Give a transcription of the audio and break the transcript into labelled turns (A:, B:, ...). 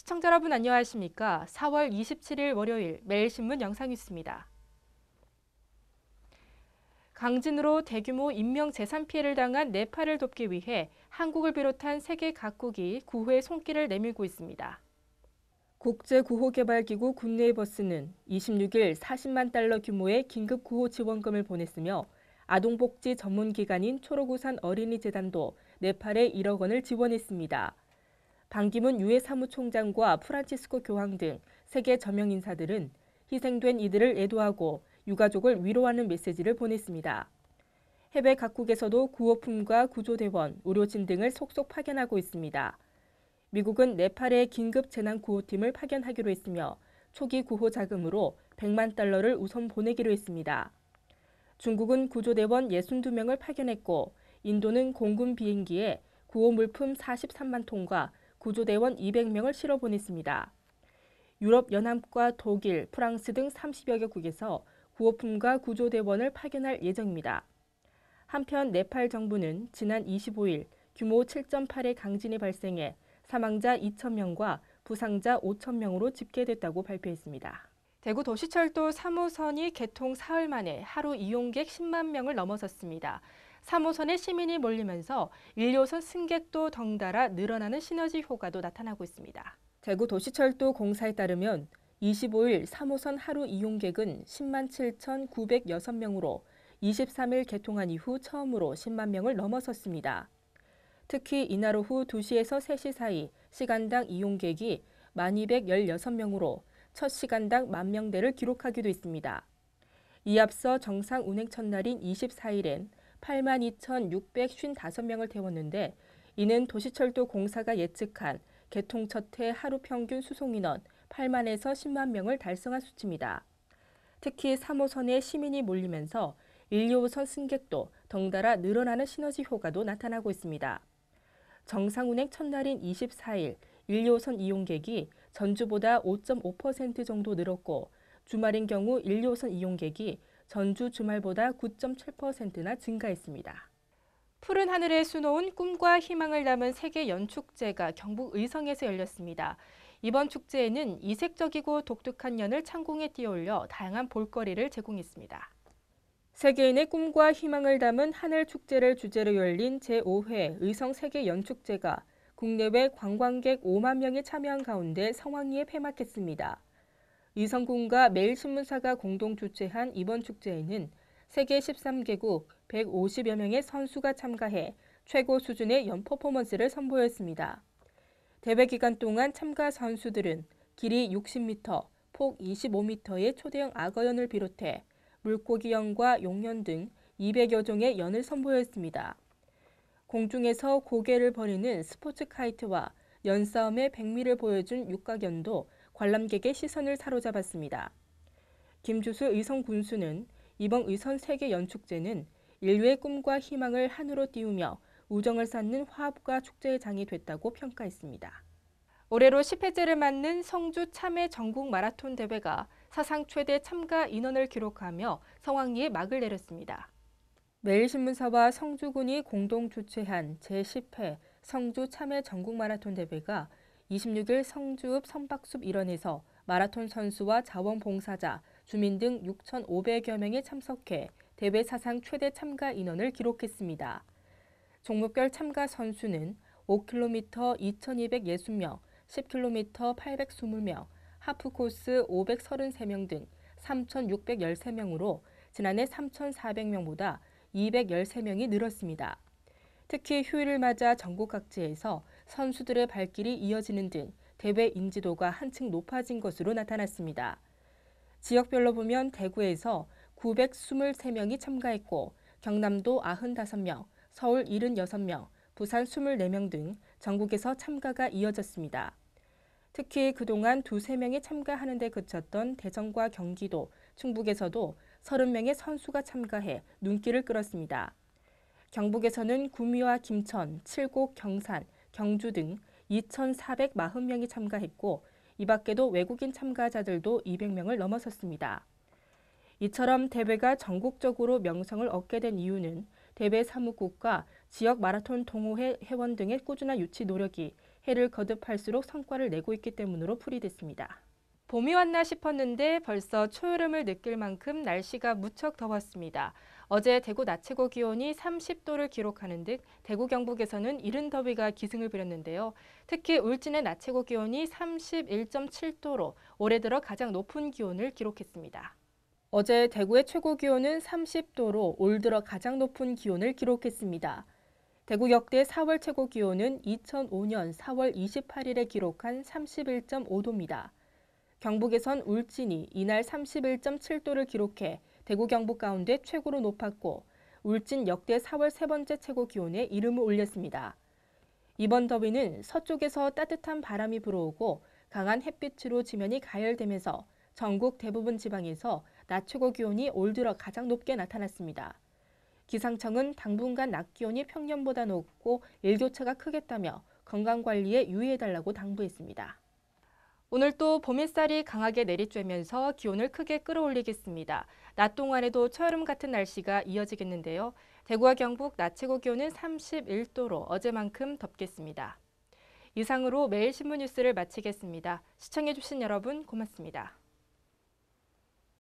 A: 시청자 여러분 안녕하십니까? 4월 27일 월요일 매일신문 영상뉴스입니다. 강진으로 대규모 인명재산 피해를 당한 네팔을 돕기 위해 한국을 비롯한 세계 각국이 구호의 손길을 내밀고 있습니다. 국제구호개발기구 굿네이버스는 26일 40만 달러 규모의 긴급 구호 지원금을 보냈으며 아동복지 전문기관인 초록우산 어린이재단도 네팔에 1억 원을 지원했습니다. 반기문 유엔 사무총장과 프란치스코 교황 등 세계 저명 인사들은 희생된 이들을 애도하고 유가족을 위로하는 메시지를 보냈습니다. 해외 각국에서도 구호품과 구조대원, 의료진 등을 속속 파견하고 있습니다. 미국은 네팔에 긴급 재난구호팀을 파견하기로 했으며 초기 구호 자금으로 100만 달러를 우선 보내기로 했습니다. 중국은 구조대원 62명을 파견했고 인도는 공군 비행기에 구호 물품 43만 톤과 구조대원 200명을 실어 보냈습니다. 유럽연합과 독일, 프랑스 등 30여 개국에서 구호품과 구조대원을 파견할 예정입니다. 한편 네팔 정부는 지난 25일 규모 7.8의 강진이 발생해 사망자 2,000명과 부상자 5,000명으로 집계됐다고 발표했습니다. 대구 도시철도 3호선이 개통 사흘 만에 하루 이용객 10만 명을 넘어섰습니다. 3호선에 시민이 몰리면서 1호선 승객도 덩달아 늘어나는 시너지 효과도 나타나고 있습니다. 대구 도시철도 공사에 따르면 25일 3호선 하루 이용객은 10만 7,906명으로 23일 개통한 이후 처음으로 10만 명을 넘어섰습니다. 특히 이날 오후 2시에서 3시 사이 시간당 이용객이 1,216명으로 첫 시간당 10,000대를 기록하기도 했습니다. 이 앞서 정상 운행 첫날인 24일엔 82,655명을 태웠는데 이는 도시철도 공사가 예측한 개통 첫 해 하루 평균 수송인원 8만에서 10만 명을 달성한 수치입니다. 특히 3호선에 시민이 몰리면서 1, 2호선 승객도 덩달아 늘어나는 시너지 효과도 나타나고 있습니다. 정상 운행 첫날인 24일 1, 2호선 이용객이 전주보다 5.5% 정도 늘었고 주말인 경우 1, 2호선 이용객이 전주 주말보다 9.7%나 증가했습니다. 푸른 하늘에 수놓은 꿈과 희망을 담은 세계 연축제가 경북 의성에서 열렸습니다. 이번 축제에는 이색적이고 독특한 연을 창공에 띄어올려 다양한 볼거리를 제공했습니다. 세계인의 꿈과 희망을 담은 하늘축제를 주제로 열린 제5회 의성 세계연축제가 국내외 관광객 5만 명이 참여한 가운데 성황리에 폐막했습니다. 의성군과 매일신문사가 공동 주최한 이번 축제에는 세계 13개국 150여 명의 선수가 참가해 최고 수준의 연 퍼포먼스를 선보였습니다. 대회 기간 동안 참가 선수들은 길이 60m, 폭 25m의 초대형 악어연을 비롯해 물고기연과 용연 등 200여 종의 연을 선보였습니다. 공중에서 고개를 버리는 스포츠 카이트와 연싸움의 백미를 보여준 육각연도 관람객의 시선을 사로잡았습니다. 김주수 의성 군수는 이번 의선 세계연축제는 인류의 꿈과 희망을 하늘로 띄우며 우정을 쌓는 화합과 축제의 장이 됐다고 평가했습니다. 올해로 10회째를 맞는 성주 참외 전국 마라톤 대회가 사상 최대 참가 인원을 기록하며 성황리에 막을 내렸습니다. 매일신문사와 성주군이 공동 주최한 제10회 성주 참외 전국 마라톤 대회가 26일 성주읍 선박숲 일원에서 마라톤 선수와 자원봉사자, 주민 등 6,500여 명이 참석해 대회 사상 최대 참가 인원을 기록했습니다. 종목별 참가 선수는 5km 2,260명, 10km 820명, 하프코스 533명 등 3,613명으로 지난해 3,400명보다 213명이 늘었습니다. 특히 휴일을 맞아 전국 각지에서 선수들의 발길이 이어지는 등 대회 인지도가 한층 높아진 것으로 나타났습니다. 지역별로 보면 대구에서 923명이 참가했고 경남도 95명, 서울 76명, 부산 24명 등 전국에서 참가가 이어졌습니다. 특히 그동안 2~3명이 참가하는 데 그쳤던 대전과 경기도, 충북에서도 30명의 선수가 참가해 눈길을 끌었습니다. 경북에서는 구미와 김천, 칠곡, 경산, 경주 등 2,440명이 참가했고 이 밖에도 외국인 참가자들도 200명을 넘어섰습니다. 이처럼 대회가 전국적으로 명성을 얻게 된 이유는 대회 사무국과 지역 마라톤 동호회 회원 등의 꾸준한 유치 노력이 해를 거듭할수록 성과를 내고 있기 때문으로 풀이됐습니다. 봄이 왔나 싶었는데 벌써 초여름을 느낄 만큼 날씨가 무척 더웠습니다. 어제 대구 낮 최고 기온이 30도를 기록하는 등 대구 경북에서는 이른 더위가 기승을 부렸는데요. 특히 울진의 낮 최고 기온이 31.7도로 올해 들어 가장 높은 기온을 기록했습니다. 어제 대구의 최고 기온은 30도로 올 들어 가장 높은 기온을 기록했습니다. 대구 역대 4월 최고 기온은 2005년 4월 28일에 기록한 31.5도입니다. 경북에선 울진이 이날 31.7도를 기록해 대구 경북 가운데 최고로 높았고 울진 역대 4월 세 번째 최고 기온에 이름을 올렸습니다. 이번 더위는 서쪽에서 따뜻한 바람이 불어오고 강한 햇빛으로 지면이 가열되면서 전국 대부분 지방에서 낮 최고 기온이 올 들어 가장 높게 나타났습니다. 기상청은 당분간 낮 기온이 평년보다 높고 일교차가 크겠다며 건강관리에 유의해달라고 당부했습니다. 오늘 또 봄 햇살이 강하게 내리쬐면서 기온을 크게 끌어올리겠습니다. 낮 동안에도 초여름 같은 날씨가 이어지겠는데요. 대구와 경북 낮 최고 기온은 31도로 어제만큼 덥겠습니다. 이상으로 매일 신문 뉴스를 마치겠습니다. 시청해주신 여러분 고맙습니다.